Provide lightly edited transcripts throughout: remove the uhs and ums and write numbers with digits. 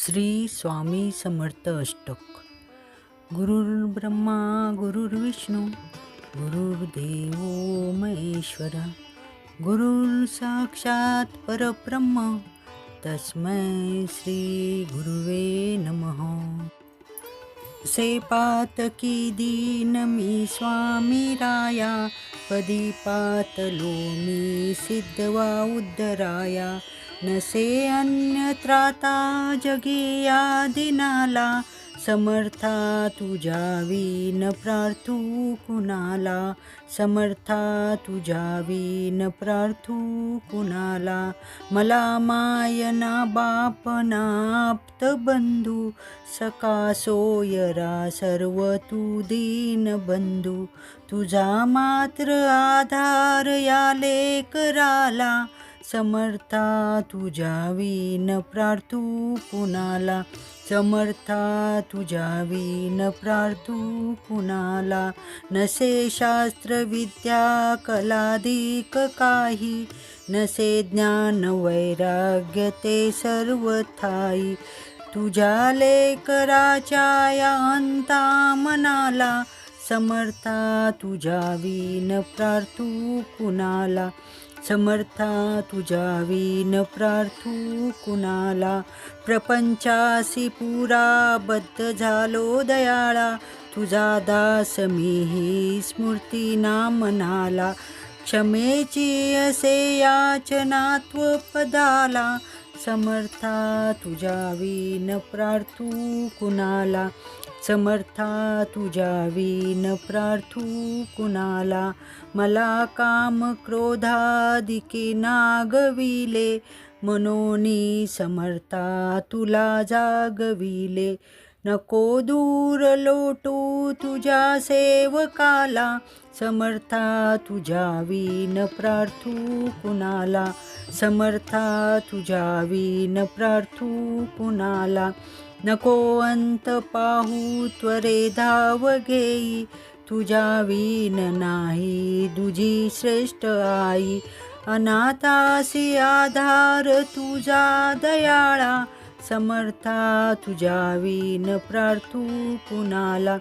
श्री स्वामी समर्थ अष्टक. गुरुर्ब्रह्मा गुरुर्विष्णू गुरुर्देव महेश्वर गुरुर् साक्षात परब्रह्म तस्मै श्री गुरुवे नमः. से पातकी दीन मी स्वामी राया, पदी पातलो मी सिद्धवा उद्धराया. नसे अन्यत्राता जगी या दिनाला, समर्था तुझ्या विन प्रार्थू कुणाला. समर्था तुझ्या विन प्रार्थू कुणाला. मला मायना बापना आप्त बंधू, सका सोयरा सर्व तू दीन बंधू. तुझा मात्र आधार या लेकराला, समर्था तुझ्या विन प्रार्थू कुणाला. समर्था तुझ्या विन प्रार्थू कुणाला. नसे शास्त्र विद्या कलाधिक काही, नसे ज्ञान वैराग्य ते सर्व ठाई. तुझ्या लेकराच्या या अंता मनाला, समर्था तुझ्या विन प्रार्थू कुणाला. समर्था तुझ्या विन प्रार्थू कुणाला. प्रपंचासी पुरा बद्ध झालो दयाळा, तुझा दास मीही स्मृती नामनाला. क्षमेची असे याचनात्व पदाला, समर्था तुझ्या विन प्रार्थू कुणाला. समर्था तुझ्या विन प्रार्थू कुणाला. मला काम क्रोधादिके नागविले, मनोनी समर्था तुला जागविले. नको दूर लोटू तुझ्या सेवकाला, समर्था तुझ्या विन प्रार्थू कुणाला. समर्था तुझ्या विन प्रार्थू कुणाला. नको अंत पाहू त्वरे धाव घेई, तुझ्या विन नाही दुजी श्रेष्ठ आई. अनाथासी आधार तुझा दयाळा, समर्था तुझ्या विन प्रार्थू कुणाला.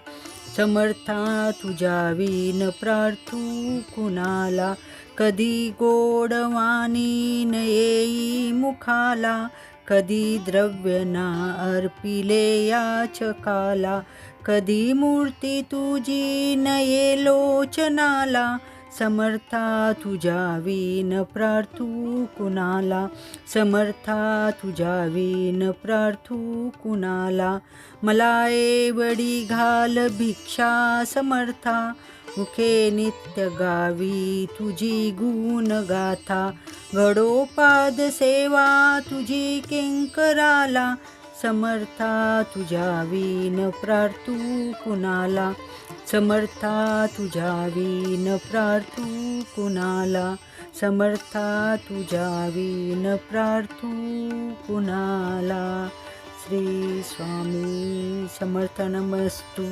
समर्था तुझ्या विन प्रार्थू कुणाला. कधी गोडवाणी न येई मुखाला, कधी द्रव्य ना अर्पिले याचकाला. कधी मूर्ती तुझी न ये लोचनाला, समर्था तुझ्या विन प्रार्थू कुणाला. समर्था तुझ्या विन प्रार्थू कुणाला. मला एवढी घाल भिक्षा समर्था, मुखे नित्य गावी तुझी गुण गाथा. घडोपाद सेवा तुझी किंकराला, समर्था तुझ्या विन प्रार्थू कुणाला. समर्था तुझ्या विन प्रार्थू कुणाला. समर्था तुझ्या विन प्रार्थू कुणाला. श्री स्वामी समर्थ नमस्तु.